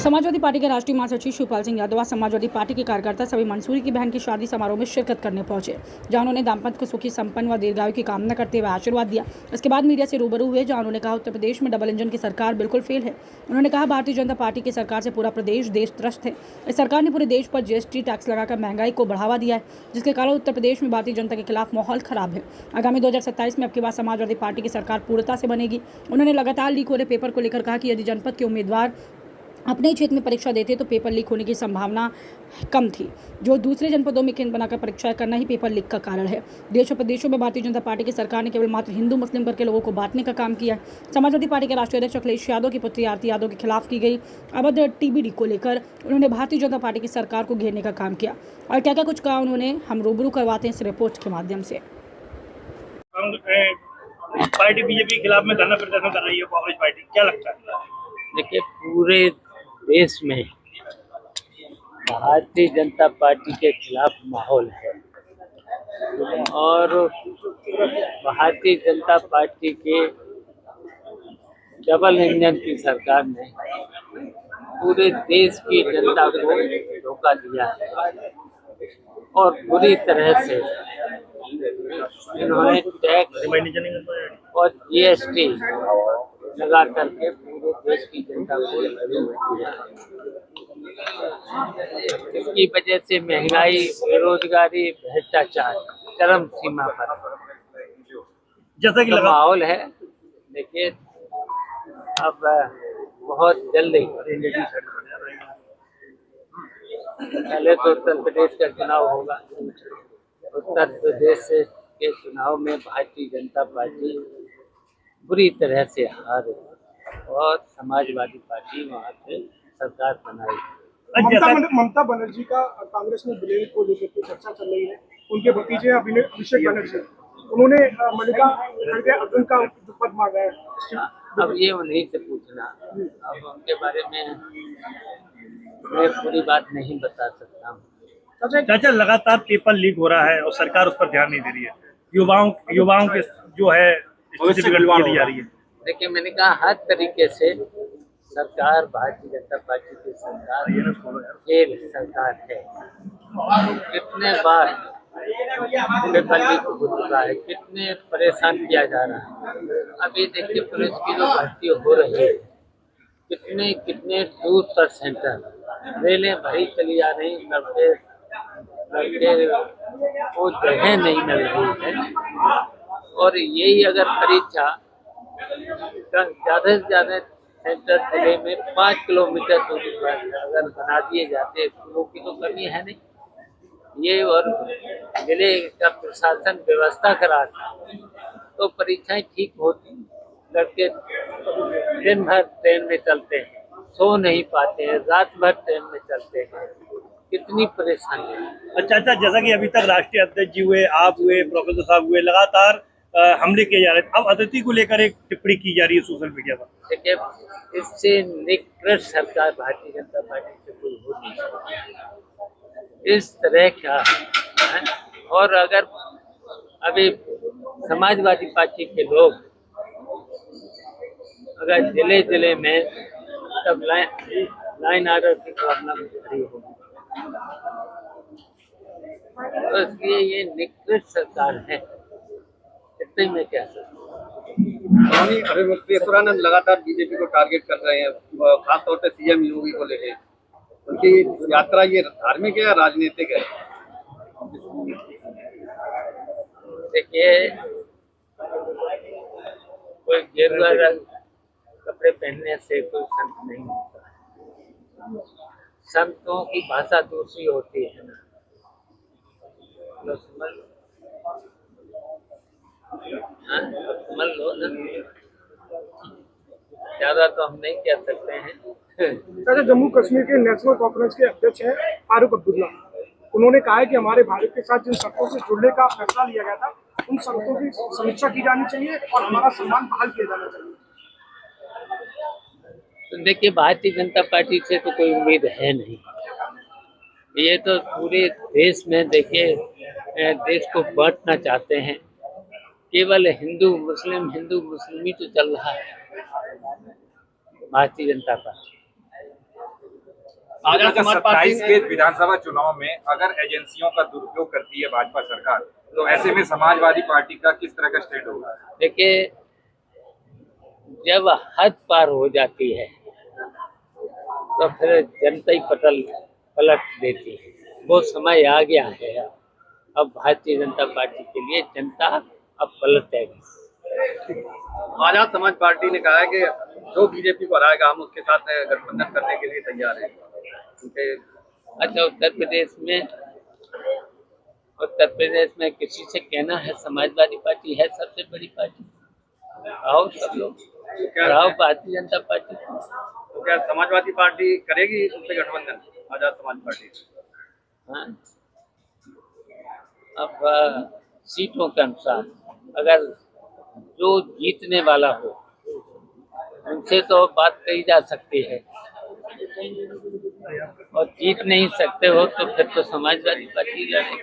Samajwadi party के राष्ट्रीय महासचिव शिवपाल सिंह यादव आज समाजवादी पार्टी के कार्यकर्ता सभी मंसूरी की बहन की शादी समारोह में शिरकत करने पहुंचे, जहां उन्होंने दाम्पत्य को सुखी संपन्न व दीर्घायु की कामना करते हुए आशीर्वाद दिया। इसके बाद मीडिया से रूबरू हुए, जहां उन्होंने कहा उत्तर प्रदेश में डबल इंजन की सरकार बिल्कुल फेल है। उन्होंने कहा भारतीय जनता पार्टी की सरकार से पूरा प्रदेश देश त्रस्त है। इस सरकार ने पूरे देश पर जीएसटी टैक्स लगाकर महंगाई को बढ़ावा दिया है, जिसके कारण उत्तर प्रदेश में भारतीय जनता के खिलाफ माहौल खराब है। आगामी 2027 में अब की बार समाजवादी पार्टी की सरकार पूर्णता से बनेगी। उन्होंने लगातार लीक हो रहे पेपर को लेकर कहा कि यदि जनपद के उम्मीदवार अपने ही क्षेत्र में परीक्षा देते तो पेपर लीक होने की संभावना कम थी। जो दूसरे जनपदों में केंद्र बनाकर परीक्षाएं करना ही पेपर लीक का कारण है। देश और प्रदेशों में भारतीय जनता पार्टी की सरकार ने केवल मात्र हिंदू मुस्लिम करके लोगों को बांटने का काम किया है। समाजवादी पार्टी के राष्ट्रीय अध्यक्ष अखिलेश यादव की पुत्री आरती यादव के खिलाफ की गई अभद्र टीबीडी को लेकर उन्होंने भारतीय जनता पार्टी की सरकार को घेरने का काम किया। और क्या क्या कुछ कहा उन्होंने, हम रूबरू करवाते हैं इस रिपोर्ट के माध्यम से। पार्टी बीजेपी के खिलाफ में धरना प्रदर्शन कर रही है कांग्रेस पार्टी, क्या लगता है? देखिए, पूरे देश में भारतीय जनता पार्टी के खिलाफ माहौल है और भारतीय जनता पार्टी के डबल इंजन की सरकार ने पूरे देश की जनता को धोखा दिया है और बुरी तरह से इन्होंने टैक्स और जीएसटी लगा करके पूरे देश की जनता को लूट दिया। इसकी वजह से महंगाई, बेरोजगारी, भ्रष्टाचार चरम सीमा पर जैसा कि माहौल है। देखिए, अब बहुत जल्दी पहले तो उत्तर प्रदेश का चुनाव होगा। उत्तर प्रदेश के चुनाव में भारतीय जनता पार्टी बुरी तरह से हार और समाजवादी पार्टी वहाँ से सरकार बनाई। ममता बनर्जी का कांग्रेस में विलय को लेकर के चर्चा चल रही है। उनके भतीजे अभिषेक बनर्जी, उन्होंने मल्लिका अर्जुन का पद मांगा है। अब ये उन्हीं से पूछना, अब उनके बारे में मैं पूरी बात नहीं बता सकता हूँ। चाचा, लगातार पेपर लीक हो रहा है और सरकार उस पर ध्यान नहीं दे रही है। युवाओं के जो है स्थिति बिगड़ती जा रही है। देखिए, मैंने कहा हर तरीके से सरकार भारतीय जनता पार्टी की सरकार खेल सरकार है। कितने बार पेपर लीक हो चुका है, कितने परेशान किया जा रहा है। अभी देखिए, पुलिस की जो भर्ती हो रही है, कितने दूर पर सेंटर, रेलें भरी चली जा रही, लड़के वो जगह नहीं मिल रही है। और यही अगर परीक्षा ज़्यादा से ज़्यादा सेंटर जिले में 5 किलोमीटर दूरी पर अगर बना दिए जाते, स्कूलों की तो कमी है नहीं ये, और जिले का प्रशासन व्यवस्था करा तो परीक्षाएं ठीक होती। लड़के दिन भर ट्रेन में चलते हैं, सो नहीं पाते हैं, रात भर ट्रेन में चलते हैं, कितनी परेशानी है। अच्छा, जैसा कि अभी तक राष्ट्रीय अध्यक्ष जी हुए, आप हुए, प्रोफेसर साहब हुए, लगातार हमले किए जा रहे हैं। अब अतिथि को लेकर एक टिप्पणी की जा रही है सोशल मीडिया पर। देखिए, इससे निकृष्ट सरकार भारतीय जनता पार्टी से कोई हो नहीं सकती। इस तरह का है। और अगर अभी समाजवादी पार्टी के लोग अगर जिले जिले में तब लाइन आर्डर की प्रॉब्लम खड़ी होगी, तो इसलिए ये निकृष्ट सरकार है, इतने में क्या अभिमन्युआनंद लगातार बीजेपी को टारगेट कर रहे हैं, खासतौर पे सीएम योगी को लेके। उनकी यात्रा ये धार्मिक है या राजनीतिक है? देखिए, कोई गेरुआ रंग कपड़े पहनने से कोई संत नहीं होता। संतों की भाषा दूसरी होती है ना, तो समझ लो ना, ज्यादा तो हम नहीं कह सकते हैं। जम्मू कश्मीर के नेशनल कॉन्फ्रेंस के अध्यक्ष हैं फारूक अब्दुल्ला, उन्होंने कहा है कि हमारे भारत के साथ जिन शर्तों से जुड़ने का फैसला लिया गया था, उन शर्तों की समीक्षा की जानी चाहिए और हमारा सम्मान बहाल किया जाना चाहिए। तो देखिए, भारतीय जनता पार्टी से तो कोई उम्मीद है नहीं। ये तो पूरे देश में देखिए, देश को बांटना चाहते हैं। केवल हिंदू मुस्लिम ही तो चल रहा है भारतीय जनता पार्टी। 2027 के विधानसभा चुनाव में अगर एजेंसियों का दुरुपयोग करती है भाजपा सरकार, तो ऐसे में समाजवादी पार्टी का किस तरह का स्टैंड होगा? देखिए, जब हद पार हो जाती है तो फिर जनता ही पलट देती है। वो समय आ गया है, अब भारतीय जनता पार्टी के लिए जनता अब पलटेगी। आजाद समाज पार्टी ने कहा है कि जो बीजेपी को हराएगा हम उसके साथ गठबंधन करने के लिए तैयार हैं। अच्छा, उत्तर प्रदेश में किसी से कहना है समाजवादी पार्टी है सबसे बड़ी पार्टी? आओ सब लोग आओ भारतीय जनता पार्टी। तो क्या समाजवादी पार्टी करेगी उनसे गठबंधन, आजाद समाज पार्टी? हाँ, अब सीटों के अनुसार अगर जो जीतने वाला हो उनसे तो बात कही जा सकती है, और जीत नहीं सकते हो तो फिर तो समाजवादी पार्टी लड़ेगी।